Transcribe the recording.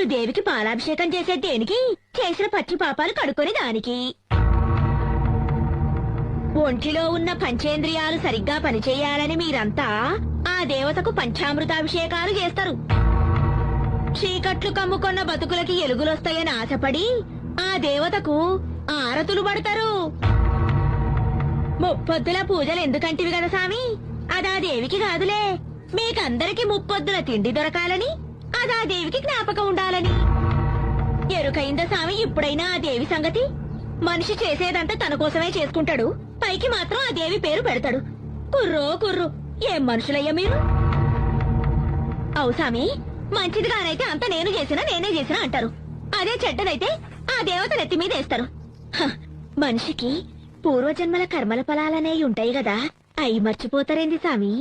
మీరు దేవికి పాలాభిషేకం చేసే దేనికి? చేసిన పచ్చి పాపాలు కడుక్కొని దానికి. ఒంటిలో ఉన్న పంచేంద్రియాలు సరిగ్గా పనిచేయాలని మీరంతా ఆ దేవతకు పంచామృతాభిషేకాలు చేస్తారు. చీకట్లు కమ్ముకొన్న బతుకులకి ఎలుగులొస్తాయని ఆశపడి ఆ దేవతకు ఆరతులు పడతారు. ముప్పొద్దుల పూజలు ఎందుకంటివి కదా సామి? అదా దేవికి కాదులే, మీకందరికి ముప్పొద్దుల తిండి దొరకాలని, అదా దేవికి జ్ఞాపకం ఉండాలని. ఎరుకైందా సామి ఇప్పుడైనా ఆ దేవి సంగతి? మనిషి చేసేదంతా తన కోసమే చేసుకుంటాడు, పైకి మాత్రం ఆ దేవి పేరు పెడతాడు. కుర్రో కుర్రు, ఏం మనుషులయ్యా మీరు? అవు సామి, మంచిదిగానైతే అంత నేనే చేసినా అంటారు. అదే చెడ్డదైతే ఆ దేవత నెత్తి మీద వేస్తారు. మనిషికి పూర్వజన్మల కర్మల ఫలాలనేవి ఉంటాయి గదా, అయి మర్చిపోతారేంది సామి?